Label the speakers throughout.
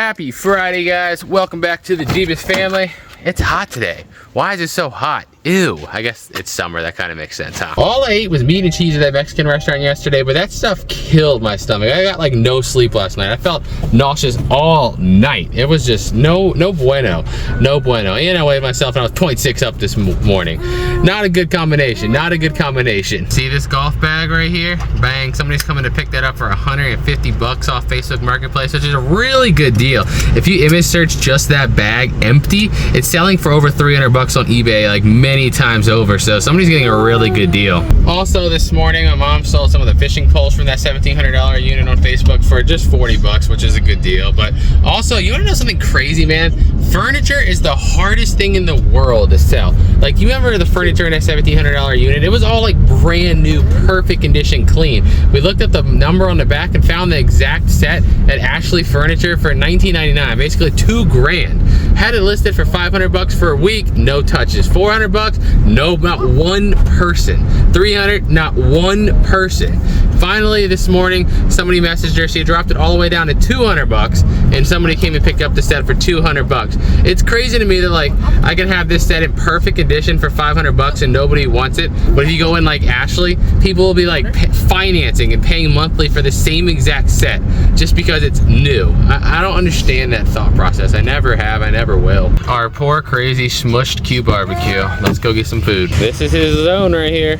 Speaker 1: Happy Friday, guys. Welcome back to the Jebus family. It's hot today. Why is it so hot? Ew. I guess it's summer. That kind of makes sense, huh? All I ate was meat and cheese at that Mexican restaurant yesterday, but that stuff killed my stomach. I got like no sleep last night. I felt nauseous all night. It was just no bueno. No bueno. And I weighed myself and I was 0.6 up this morning. Not a good combination. Not a good combination. See this golf bag right here? Bang. Somebody's coming to pick that up for 150 bucks off Facebook Marketplace, which is a really good deal. If you image search just that bag empty, it's selling for over 300 bucks on eBay like many times over, so somebody's getting a really good deal. Also this morning my mom sold some of the fishing poles from that $1,700 unit on Facebook for just 40 bucks, which is a good deal. But also, you want to know something crazy, man? Furniture is the hardest thing in the world to sell. Like, you remember the furniture in that $1,700 unit? It was all like brand new, perfect condition, clean. We looked at the number on the back and found the exact set at Ashley Furniture for $19.99, basically $2,000. Had it listed for 500 bucks for a week, no touches. 400 bucks, no, not one person. 300, not one person. Finally this morning, somebody messaged her. She had dropped it all the way down to 200 bucks, and somebody came and picked up the set for 200 bucks. It's crazy to me that, like, I can have this set in perfect condition for 500 bucks and nobody wants it. But if you go in like Ashley, people will be like financing and paying monthly for the same exact set just because it's new. I don't understand that thought process. I never have, I never will. Our poor crazy smushed Q barbecue. Let's go get some food. This is his zone right here.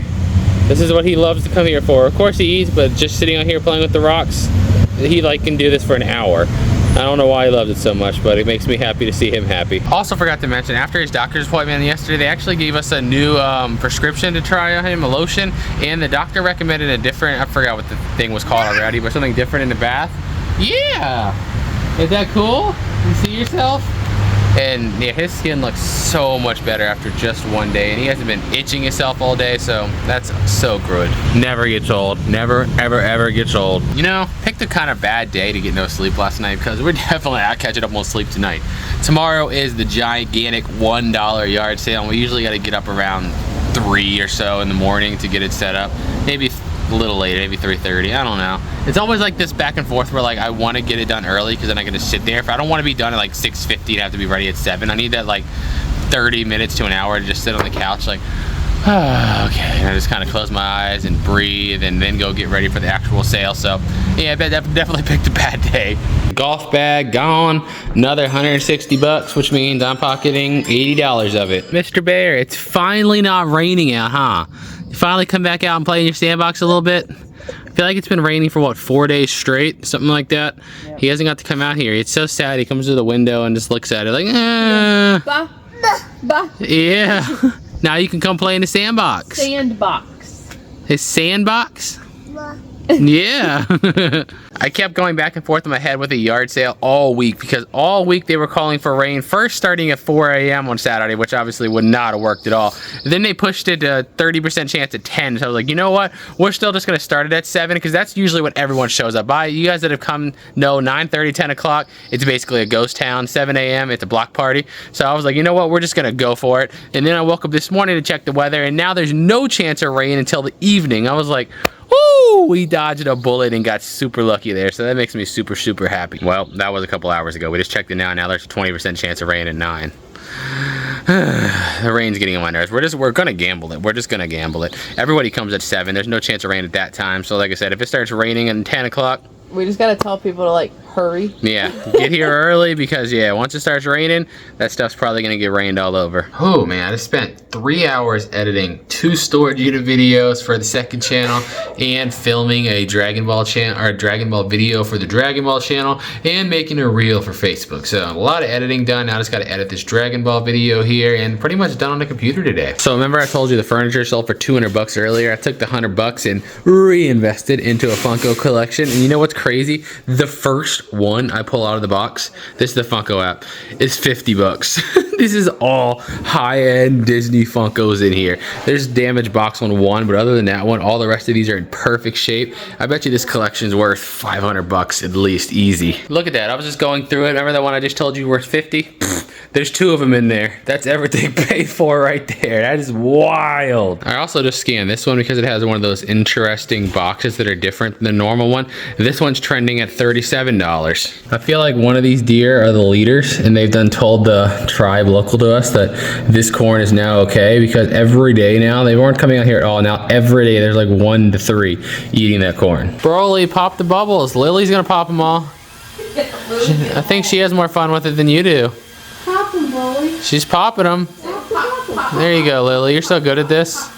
Speaker 1: This is what he loves to come here for. Of course he eats, but just sitting out here playing with the rocks, he like can do this for an hour. I don't know why he loves it so much, but it makes me happy to see him happy. Also forgot to mention, after his doctor's appointment yesterday, they actually gave us a new prescription to try on him, a lotion, and the doctor recommended a different, I forgot what the thing was called already, but something different in the bath. Yeah! Is that cool? You see yourself? And yeah, his skin looks so much better after just one day, and he hasn't been itching himself all day, so that's so good. Never gets old. Never, ever gets old. You know, picked a kind of bad day to get no sleep last night, because we're definitely not catching up on sleep tonight. Tomorrow is the gigantic $1 yard sale, and we usually got to get up around 3 or so in the morning to get it set up. Maybe a little later, maybe 3:30, I don't know. It's always like this back and forth where, like, I want to get it done early because then I can just sit there. If I don't want to be done at like 6:50 and have to be ready at 7, I need that like 30 minutes to an hour to just sit on the couch like, okay, and I just kind of close my eyes and breathe and then go get ready for the actual sale. So yeah, I definitely picked a bad day. Golf bag gone, another 160 bucks, which means I'm pocketing $80 of it. Mr. Bear, it's finally not raining out, huh? You finally come back out and play in your sandbox a little bit? I feel like it's been raining for what, 4 days straight, something like that. Yep. He hasn't got to come out here. It's so sad. He comes to the window and just looks at it like, yeah. Now you can come play in the sandbox.
Speaker 2: Sandbox.
Speaker 1: His sandbox? Yeah. I kept going back and forth in my head with a yard sale all week, because all week they were calling for rain, first starting at 4 a.m. on Saturday, which obviously would not have worked at all. Then they pushed it to 30% chance at 10. So I was like, you know what? We're still just going to start it at 7, because that's usually what everyone shows up by. You guys that have come know 9:30, 10 o'clock, it's basically a ghost town. 7 a.m., it's a block party. So I was like, you know what? We're just going to go for it. And then I woke up this morning to check the weather, and now there's no chance of rain until the evening. I was like, woo! We dodged a bullet and got super lucky there, so that makes me super happy. Well, that was a couple hours ago. We just checked it now. Now there's a 20% chance of rain at 9. The rain's getting on my nerves. We're gonna gamble it. We're just gonna gamble it. Everybody comes at 7. There's no chance of rain at that time. So like I said, if it starts raining at 10 o'clock,
Speaker 2: we just gotta tell people to like hurry.
Speaker 1: Yeah, get here early, because yeah, once it starts raining, that stuff's probably gonna get rained all over. Oh man, I spent 3 hours editing 2 storage unit videos for the second channel, and filming a Dragon Ball video for the Dragon Ball channel, and making a reel for Facebook. So a lot of editing done. Now I just gotta edit this Dragon Ball video here, and pretty much done on the computer today. So remember I told you the furniture sold for 200 bucks earlier? I took the 100 bucks and reinvested into a Funko collection. And you know what's crazy? The first one I pull out of the box, this is the Funko app, is 50 bucks. This is all high-end Disney Funkos in here. There's damaged box on one, but other than that one, all the rest of these are in perfect shape. I bet you this collection's worth 500 bucks at least, easy. Look at that, I was just going through it. Remember that one I just told you worth 50? There's 2 of them in there. That's everything paid for right there. That is wild. I also just scanned this one because it has one of those interesting boxes that are different than the normal one. This one's trending at $37. I feel like one of these deer are the leaders, and they've done told the tribe local to us that this corn is now okay, because every day now, they weren't coming out here at all. Now every day there's like 1 to 3 eating that corn. Broly, pop the bubbles. Lily's gonna pop them all. I think she has more fun with it than you do.
Speaker 2: Pop them, Broly.
Speaker 1: She's popping them. There you go, Lily. You're so good at this.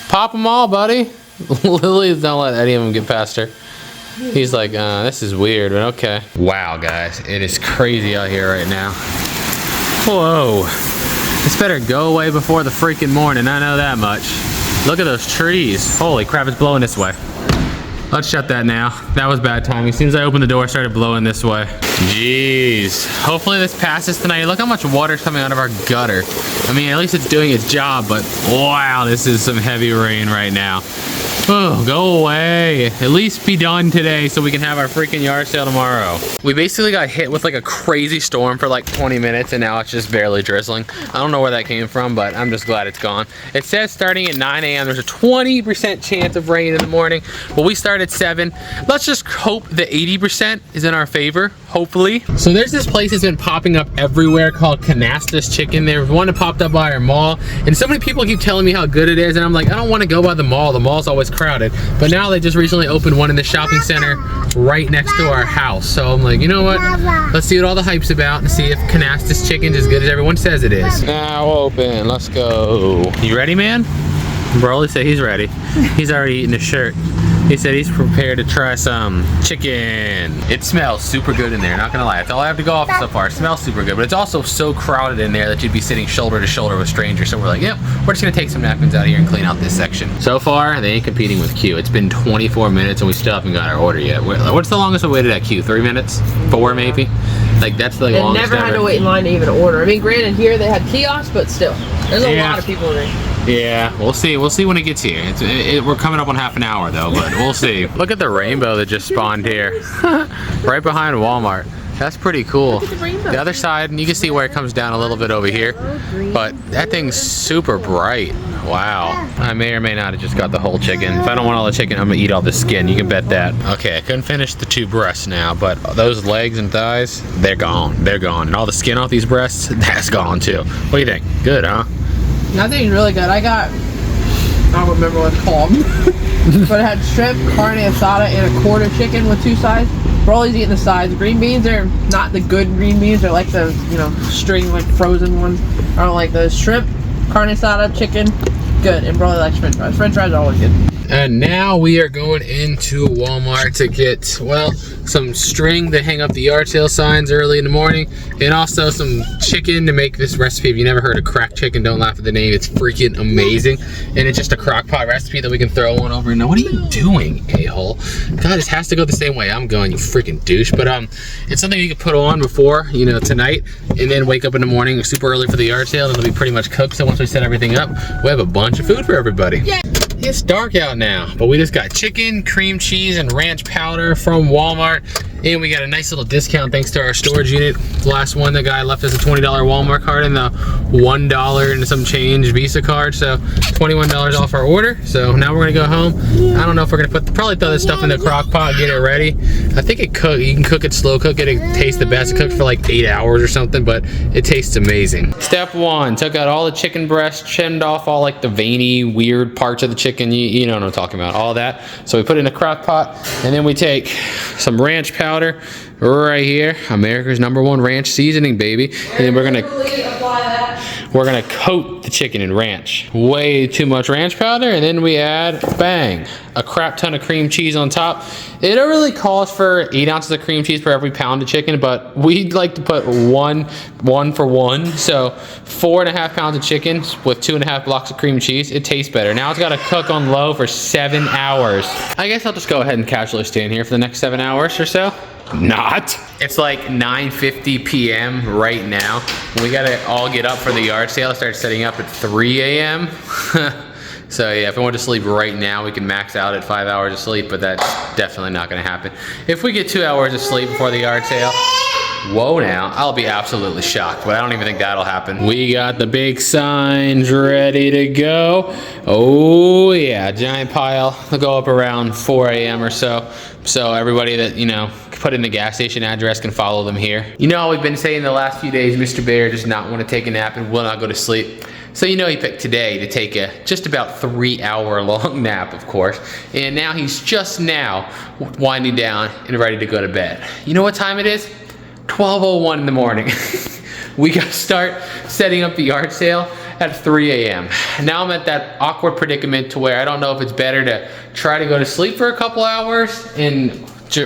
Speaker 1: Pop them all, buddy. Lily's don't let any of them get past her. He's like, this is weird, but okay. Wow, guys. It is crazy out here right now. Whoa. This better go away before the freaking morning. I know that much. Look at those trees. Holy crap, it's blowing this way. Let's shut that now. That was bad timing. As soon as I opened the door, it started blowing this way. Jeez. Hopefully this passes tonight. Look how much water's coming out of our gutter. I mean, at least it's doing its job, but wow, this is some heavy rain right now. Oh, go away. At least be done today so we can have our freaking yard sale tomorrow. We basically got hit with like a crazy storm for like 20 minutes and now it's just barely drizzling. I don't know where that came from, but I'm just glad it's gone. It says starting at 9 a.m. there's a 20% chance of rain in the morning, but we start at 7. Let's just hope the 80% is in our favor, hopefully. So there's this place that's been popping up everywhere called Canastas Chicken. There's one that popped up by our mall, and so many people keep telling me how good it is, and I'm like, I don't want to go by the mall. The mall's always crowded. But now they just recently opened one in the shopping center right next to our house. So I'm like, you know what? Let's see what all the hype's about and see if Canastas Chicken's as good as everyone says it is. Now open. Let's go. You ready, man? Broly said he's ready. He's already eating his shirt. He said he's prepared to try some chicken. It smells super good in there, not gonna lie. That's all I have to go off so far. It smells super good, but it's also so crowded in there that you'd be sitting shoulder to shoulder with strangers. So we're like, yep, we're just gonna take some napkins out of here and clean out this section. So far, they ain't competing with Q. It's been 24 minutes and we still haven't got our order yet. What's the longest we waited at Q? 3 minutes? 4 maybe? Like that's the longest
Speaker 2: never had to wait in line to even order. I mean, granted, here they had kiosks, but still, there's a lot of people in there.
Speaker 1: Yeah, we'll see. We'll see when it gets here. We're coming up on half an hour though, but we'll see. Look at the rainbow that just spawned here. Right behind Walmart. That's pretty cool. The other side, and you can see where it comes down a little bit over here, but that thing's super bright. Wow. I may or may not have just got the whole chicken. If I don't want all the chicken, I'm gonna eat all the skin. You can bet that. Okay, I couldn't finish the 2 breasts now, but those legs and thighs, they're gone. They're gone. And all the skin off these breasts, that's gone too. What do you think? Good, huh?
Speaker 2: I think it's really good. I don't remember what it's called. But it had shrimp, carne asada, and a quarter chicken with 2 sides. Broly's eating the sides. Green beans are not the good green beans. They're like the, string, like frozen ones. I don't like those. Shrimp, carne asada, chicken, good. And Broly likes french fries. French fries are always good.
Speaker 1: And now we are going into Walmart to get, well, some string to hang up the yard sale signs early in the morning, and also some chicken to make this recipe. If you never heard of cracked chicken, don't laugh at the name. It's freaking amazing. And it's just a crock pot recipe that we can throw one over. Now, what are you doing, a-hole? God, this has to go the same way I'm going, you freaking douche. But it's something you can put on before, tonight, and then wake up in the morning super early for the yard sale, and it'll be pretty much cooked. So once we set everything up, we have a bunch of food for everybody. Yeah. It's dark out now, but we just got chicken, cream cheese, and ranch powder from Walmart, and we got a nice little discount thanks to our storage unit. The last one, the guy left us a $20 Walmart card and the $1 and some change Visa card, so $21 off our order. So now we're gonna go home. I don't know if we're gonna probably throw this stuff in the crock pot, get it ready. I think you can cook it slow cook it. It tastes the best. It cooked for like 8 hours or something, but it tastes amazing. Step 1, took out all the chicken breast, trimmed off all like the veiny, weird parts of the chicken. You know what I'm talking about, all that. So we put it in a crock pot, and then we take some ranch powder right here, America's #1 ranch seasoning, baby. And then we're gonna coat the chicken in ranch. Way too much ranch powder, and then we add, bang, a crap ton of cream cheese on top. It really calls for 8 ounces of cream cheese per every pound of chicken, but we'd like to put one for one. So 4.5 pounds of chicken with 2.5 blocks of cream cheese. It tastes better. Now it's gotta cook on low for 7 hours. I guess I'll just go ahead and casually stand here for the next 7 hours or so. Not. It's like 9:50 p.m. right now. We gotta all get up for the yard sale. Start setting up at 3 a.m. So yeah, if I went to sleep right now, we can max out at 5 hours of sleep, but that's definitely not gonna happen. If we get 2 hours of sleep before the yard sale, Whoa now, I'll be absolutely shocked, but I don't even think that'll happen. We got the big signs ready to go. Oh yeah, giant pile. They'll go up around 4 a.m. or so. So everybody that, you know, put in the gas station address can follow them here. You know how we've been saying the last few days, Mr. Bear does not want to take a nap and will not go to sleep. So you know he picked today to take a just about 3-hour long nap, of course. And now he's just now winding down and ready to go to bed. You know what time it is? 12:01 in the morning. We got to start setting up the yard sale at 3 a.m. Now I'm at that awkward predicament to where I don't know if it's better to try to go to sleep for a couple hours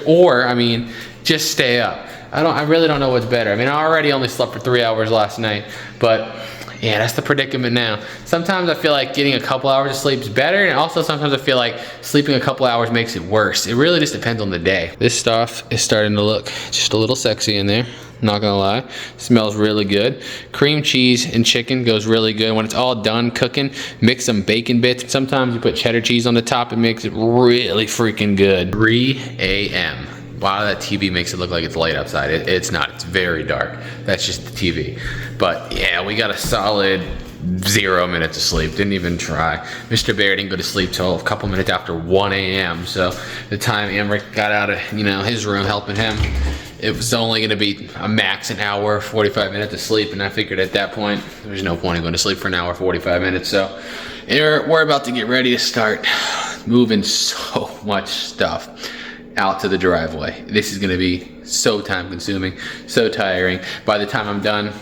Speaker 1: or I mean, just stay up. I really don't know what's better. I mean, I already only slept for 3 hours last night, but yeah, that's the predicament now. Sometimes I feel like getting a couple hours of sleep is better, and also sometimes I feel like sleeping a couple hours makes it worse. It really just depends on the day. This stuff is starting to look just a little sexy in there, not gonna lie. Smells really good. Cream cheese and chicken goes really good. When it's all done cooking, mix some bacon bits. Sometimes you put cheddar cheese on the top, it makes it really freaking good. 3 a.m. Wow, that TV makes it look like it's light outside. It's not, it's very dark. That's just the TV. But yeah, we got a solid 0 minutes of sleep, didn't even try. Mr. Bear didn't go to sleep till a couple minutes after 1 a.m. So the time Emmerich got out of, you know, his room helping him, it was only gonna be a max an hour, 45 minutes of sleep. And I figured at that point, there's no point in going to sleep for an hour, 45 minutes. So we're about to get ready to start moving so much stuff out to the driveway. This is gonna be so time consuming, so tiring. By the time I'm done,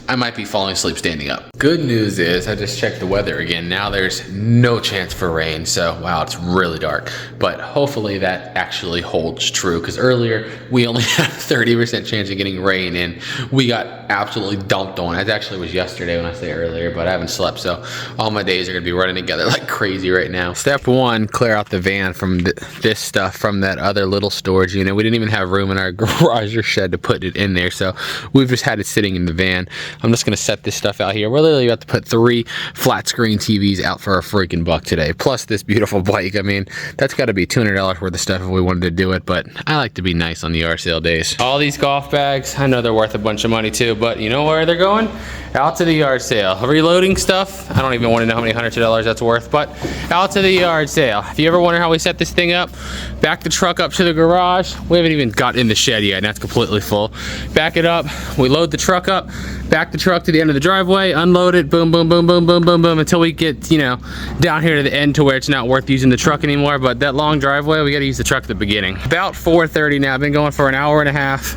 Speaker 1: I might be falling asleep standing up. Good news is, I just checked the weather again. Now there's no chance for rain, so wow, it's really dark. But hopefully that actually holds true, because earlier we only had a 30% chance of getting rain, and we got absolutely dumped on. It actually was yesterday when I say earlier, but I haven't slept, so all my days are gonna be running together like crazy right now. Step one, clear out the van from this stuff from that other little storage unit. We didn't even have room in our garage or shed to put it in there, so we've just had it sitting in the van. I'm just gonna set this stuff out here. We're literally about to put 3 flat screen TVs out for a freaking buck today, plus this beautiful bike. I mean, that's gotta be $200 worth of stuff if we wanted to do it, but I like to be nice on the yard sale days. All these golf bags, I know they're worth a bunch of money too, but you know where they're going? Out to the yard sale. Reloading stuff, I don't even want to know how many hundreds of dollars that's worth, but out to the yard sale. If you ever wonder how we set this thing up, back the truck up to the garage. We haven't even got in the shed yet, and that's completely full. Back it up, we load the truck up, back the truck to the end of the driveway, unload it, boom, boom, boom, boom, boom, boom, boom, until we get, you know, down here to the end to where it's not worth using the truck anymore. But that long driveway, we gotta use the truck at the beginning. About 4:30 now, I've been going for an hour and a half.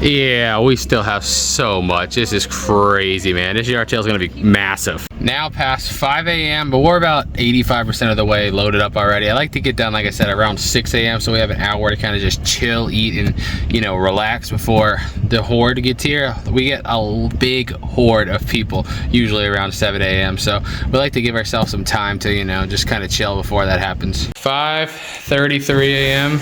Speaker 1: Yeah, we still have so much. This is crazy, man. This yard sale is gonna be massive. Now past 5 a.m., but we're about 85% of the way loaded up already. I like to get done, like I said, around 6 a.m. so we have an hour to kind of just chill, eat, and, you know, relax before the horde gets here. We get a big horde of people, usually around 7 a.m. So we like to give ourselves some time to, you know, just kind of chill before that happens. 5:33 a.m.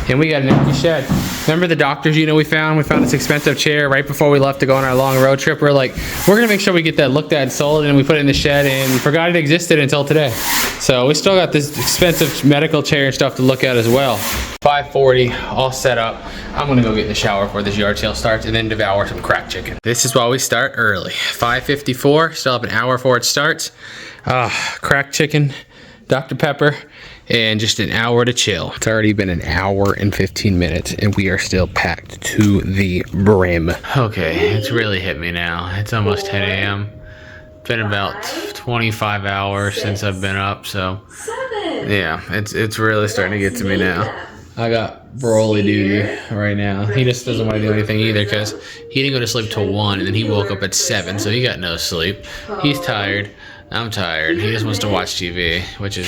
Speaker 1: and we got an empty shed. Remember the doctors, you know, we found this expensive chair right before we left to go on our long road trip. We're like, we're gonna make sure we get that looked at and sold, and we put it in the shed and forgot it existed until today. So we still got this expensive medical chair and stuff to look at as well. 5:40, all set up. I'm gonna go get in the shower before this yard sale starts and then devour some crack chicken. This is why we start early. 5:54, still have an hour before it starts. Crack chicken, Dr. Pepper, and just an hour to chill. It's already been an hour and 15 minutes and we are still packed to the brim. Okay, it's really hit me now. It's almost 10 a.m. Been about 25 hours since I've been up, so yeah, it's really starting to get to me now. I got Broly duty right now. He just doesn't want to do anything either because he didn't go to sleep till 1 and then he woke up at 7, so he got no sleep. He's tired. I'm tired. He just wants to watch TV, which is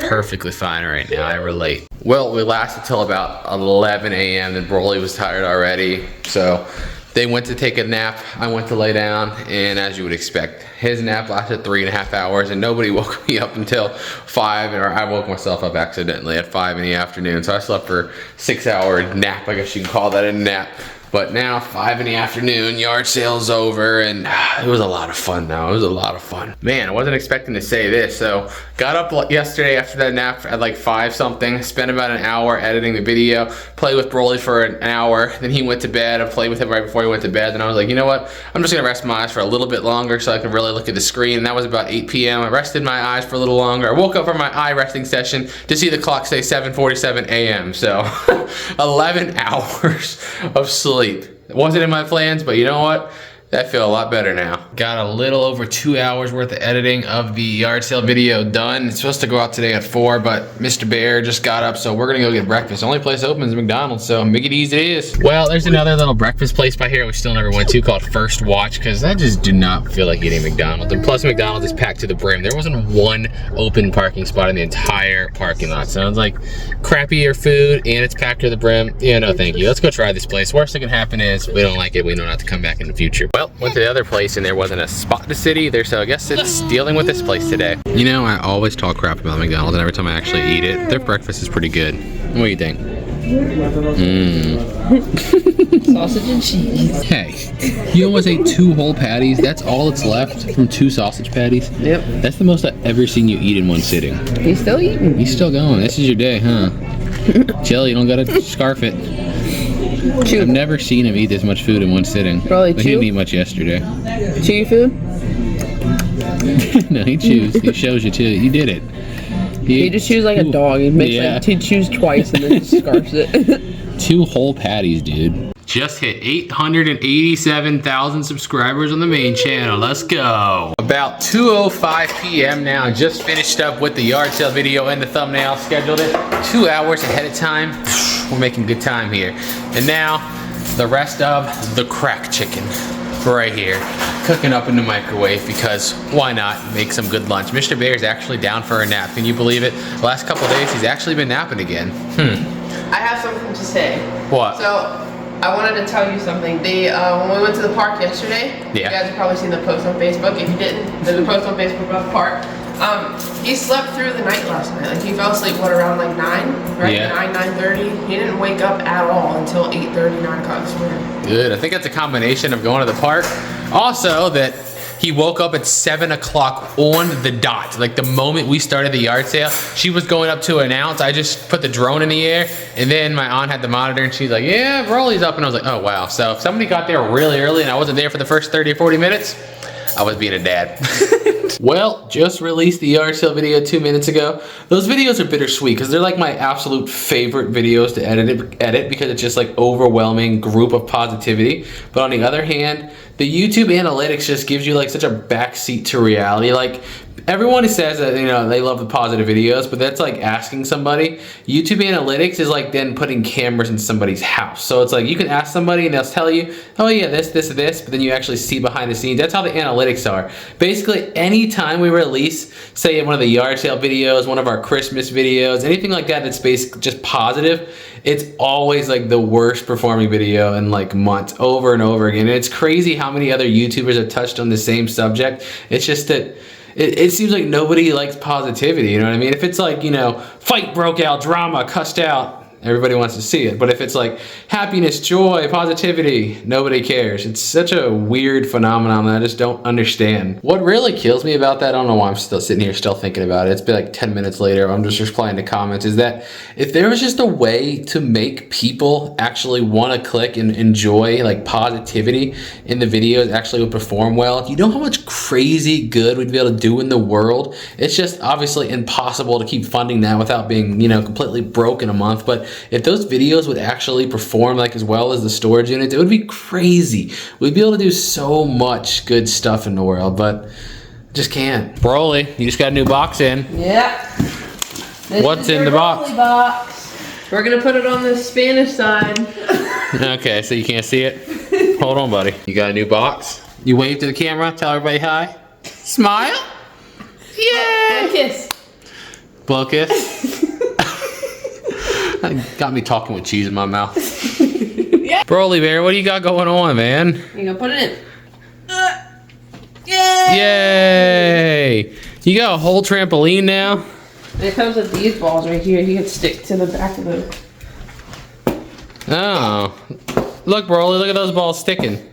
Speaker 1: perfectly fine right now. I relate. Well, we lasted till about 11 a.m. and Broly was tired already, so they went to take a nap. I went to lay down, and as you would expect, his nap lasted 3.5 hours, and nobody woke me up until 5, or I woke myself up accidentally at 5 in the afternoon. So I slept for 6-hour nap. I guess you can call that a nap. But now 5 in the afternoon, yard sale's over, and it was a lot of fun though. It was a lot of fun. Man, I wasn't expecting to say this. So got up yesterday after that nap at like 5 something, spent about an hour editing the video, played with Broly for an hour, then he went to bed. I played with him right before he went to bed, and I was like, you know what? I'm just gonna rest my eyes for a little bit longer so I can really look at the screen. And that was about 8 p.m. I rested my eyes for a little longer. I woke up from my eye resting session to see the clock say 7:47 a.m. So 11 hours of sleep. It wasn't in my plans, but you know what? That feel a lot better now. Got a little over 2 hours worth of editing of the yard sale video done. It's supposed to go out today at 4, but Mr. Bear just got up, so we're gonna go get breakfast. The only place open is McDonald's, so make it easy it is. Well, there's another little breakfast place by here we still never went to called First Watch, because I just do not feel like eating McDonald's. And plus McDonald's is packed to the brim. There wasn't one open parking spot in the entire parking lot. Sounds like crappier food and it's packed to the brim. Yeah, no thank you. Let's go try this place. Worst that can happen is we don't like it, we know not to come back in the future. Well, went to the other place and there wasn't a spot to sit either, so I guess it's dealing with this place today. You know, I always talk crap about McDonald's, and every time I actually eat it, their breakfast is pretty good. What do you think?
Speaker 2: Sausage and cheese.
Speaker 1: Hey, you almost ate 2 whole patties. That's all that's left from 2 sausage patties.
Speaker 2: Yep.
Speaker 1: That's the most I've ever seen you eat in one sitting.
Speaker 2: He's still eating.
Speaker 1: He's still going. This is your day, huh? Chill, you don't gotta scarf it.
Speaker 2: Chew.
Speaker 1: I've never seen him eat this much food in one sitting.
Speaker 2: Probably
Speaker 1: But he didn't eat much yesterday.
Speaker 2: Chew your food?
Speaker 1: No, he chews. He shows you too. He did it.
Speaker 2: He just chews like a dog. He makes he chews twice and then just scarfs it.
Speaker 1: 2 whole patties, dude. Just hit 887,000 subscribers on the main channel. Let's go. About 2:05 p.m. now. Just finished up with the yard sale video and the thumbnail. Scheduled it 2 hours ahead of time. We're making good time here. And now the rest of the crack chicken right here, cooking up in the microwave, because why not make some good lunch. Mr. Bear is actually down for a nap. Can you believe it? The last couple of days he's actually been napping again.
Speaker 2: I have something to say.
Speaker 1: What?
Speaker 2: So I wanted to tell you something. When we went to the park yesterday, you guys have probably seen the post on Facebook. If you didn't, there's a post on Facebook about the park. He slept through the night last night. Like, he fell asleep, around like 9, right?
Speaker 1: Yeah.
Speaker 2: 9:30. He didn't wake up at all until 8:30, 9 o'clock this morning.
Speaker 1: Good. I think that's a combination of going to the park. Also, that he woke up at 7 o'clock on the dot. Like, the moment we started the yard sale, she was going up to announce. I just put the drone in the air, and then my aunt had the monitor, and she's like, yeah, Broly's up. And I was like, oh, wow. So if somebody got there really early and I wasn't there for the first 30 or 40 minutes, I was being a dad. Well, just released the yard sale video 2 minutes ago. Those videos are bittersweet because they're like my absolute favorite videos to edit because it's just like overwhelming group of positivity. But on the other hand, the YouTube analytics just gives you like such a backseat to reality. Like, everyone says that, you know, they love the positive videos, but that's like asking somebody. YouTube analytics is like then putting cameras in somebody's house. So it's like you can ask somebody and they'll tell you, oh yeah, this, but then you actually see behind the scenes. That's how the analytics are. Basically, anytime we release, say one of the yard sale videos, one of our Christmas videos, anything like that that's basically just positive, it's always like the worst performing video in like months, over and over again. And it's crazy how many other YouTubers have touched on the same subject. It's just that it seems like nobody likes positivity, you know what I mean? If it's like, you know, fight broke out, drama, cussed out, everybody wants to see it. But if it's like happiness, joy, positivity, nobody cares. It's such a weird phenomenon that I just don't understand. What really kills me about that, I don't know why I'm still sitting here still thinking about it. It's been like 10 minutes later, I'm just replying to comments, is that if there was just a way to make people actually want to click and enjoy like positivity in the videos actually would perform well, you know how much crazy good we'd be able to do in the world? It's just obviously impossible to keep funding that without being, you know, completely broke in a month. But if those videos would actually perform like as well as the storage units, it would be crazy. We'd be able to do so much good stuff in the world, but just can't. Broly, you just got a new box in.
Speaker 2: Yeah.
Speaker 1: What's in the box?
Speaker 2: We're gonna put it on the Spanish side.
Speaker 1: Okay, so you can't see it? Hold on, buddy. You got a new box? You wave to the camera, tell everybody hi. Smile. Yay!
Speaker 2: Kiss.
Speaker 1: Blow a kiss. Got me talking with cheese in my mouth.
Speaker 2: Yeah.
Speaker 1: Broly Bear, what do you got going on, man?
Speaker 2: You gonna put it in?
Speaker 1: Yay! You got a whole trampoline now?
Speaker 2: And it comes with these balls right here. You can stick to the back of the...
Speaker 1: Oh. Look, Broly, look at those balls sticking.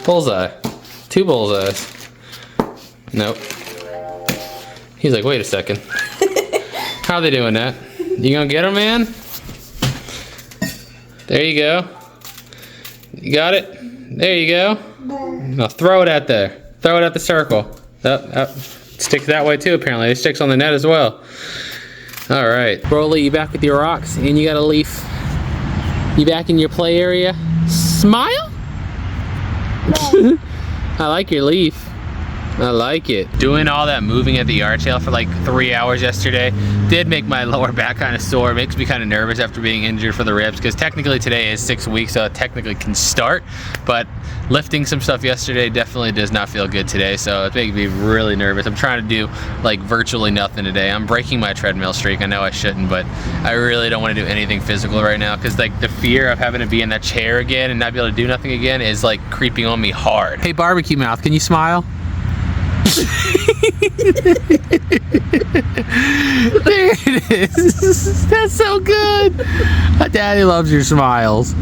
Speaker 1: Bullseye. 2 bullseyes. Nope. He's like, wait a second. How are they doing that? You gonna get them, man? There you go. You got it? There you go. Now throw it out there. Throw it at the circle. It sticks that way too, apparently. It sticks on the net as well. All right. Broly, you back with your rocks and you got a leaf. You back in your play area? Smile? I like your leaf. I like it. Doing all that moving at the yard sale for like 3 hours yesterday did make my lower back kind of sore. It makes me kind of nervous after being injured for the ribs, because technically today is 6 weeks, so it technically can start. But lifting some stuff yesterday definitely does not feel good today, so it's making me really nervous. I'm trying to do like virtually nothing today. I'm breaking my treadmill streak. I know I shouldn't, but I really don't want to do anything physical right now, because like the fear of having to be in that chair again and not be able to do nothing again is like creeping on me hard. Hey, barbecue mouth, can you smile? There it is. That's so good. Daddy loves your smiles.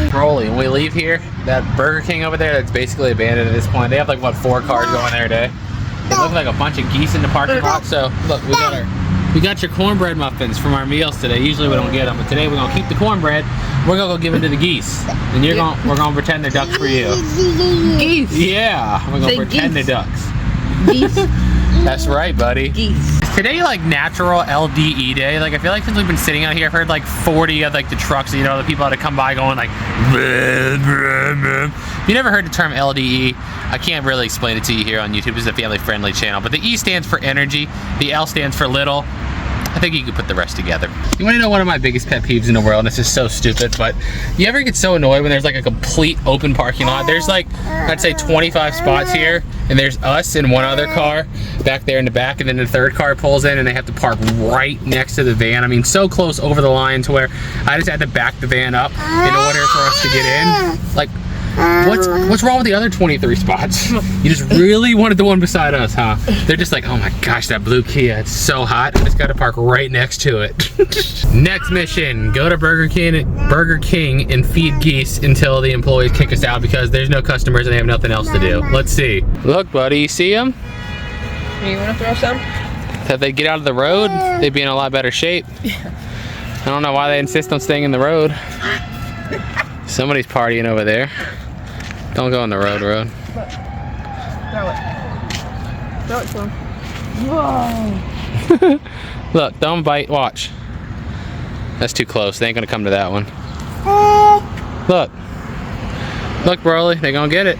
Speaker 1: Broly, when we leave here, that Burger King over there that's basically abandoned at this point, they have like, what, 4 cars going there today? It looks like a bunch of geese in the parking lot. So look, we got your cornbread muffins from our meals today. Usually we don't get them, but today we're gonna keep the cornbread. We're gonna go give it to the geese, and we're gonna pretend they're ducks for you.
Speaker 2: Geese.
Speaker 1: Yeah, we're gonna pretend they're ducks.
Speaker 2: Geese.
Speaker 1: That's right, buddy.
Speaker 2: Geese.
Speaker 1: Is today like natural LDE day? Like I feel like since we've been sitting out here, I've heard like 40 of like the trucks, you know, the people that come by going like, bleh, bleh, bleh. If you never heard the term LDE, I can't really explain it to you here on YouTube. This is a family friendly channel, but the E stands for energy, the L stands for little. I think you could put the rest together. You want to know one of my biggest pet peeves in the world, and it's just so stupid, but you ever get so annoyed when there's like a complete open parking lot? There's like, I'd say 25 spots here, and there's us and one other car back there in the back, and then the third car pulls in and they have to park right next to the van. I mean, so close over the line to where I just had to back the van up in order for us to get in. Like, what's wrong with the other 23 spots? You just really wanted the one beside us, huh? They're just like, oh my gosh, that blue Kia, it's so hot. I just gotta park right next to it. Next mission, go to Burger King and feed geese until the employees kick us out, because there's no customers and they have nothing else to do. Let's see. Look, buddy, you see them?
Speaker 2: You wanna throw some?
Speaker 1: If they get out of the road, they'd be in a lot better shape. I don't know why they insist on staying in the road. Somebody's partying over there. Don't go on the road.
Speaker 2: Throw it. Throw it to him. Whoa.
Speaker 1: Look, don't bite, watch. That's too close, they ain't gonna come to that one. Look. Look, Broly, they gonna get it.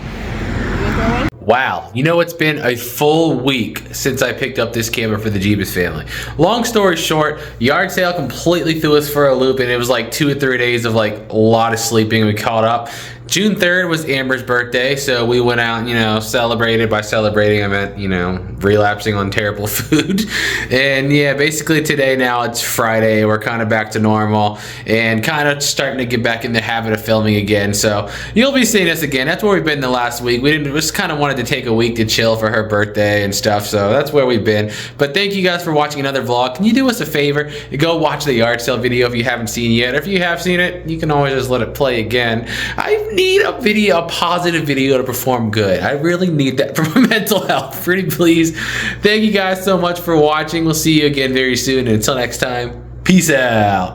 Speaker 1: Wow, you know, it's been a full week since I picked up this camera for the Jebus family. Long story short, yard sale completely threw us for a loop, and it was like 2 or 3 days of like a lot of sleeping, and we caught up. June 3rd was Amber's birthday, so we went out and, you know, celebrated. By celebrating, I meant, you know, relapsing on terrible food. And yeah, basically today now it's Friday. We're kind of back to normal and kind of starting to get back in the habit of filming again. So you'll be seeing us again. That's where we've been the last week. We just kind of wanted to take a week to chill for her birthday and stuff. So that's where we've been. But thank you guys for watching another vlog. Can you do us a favor? Go watch the yard sale video if you haven't seen it yet. Or if you have seen it, you can always just let it play again. I need a positive video to perform good. I really need that for my mental health. Pretty please. Thank you guys so much for watching. We'll see you again very soon. And until next time, peace out.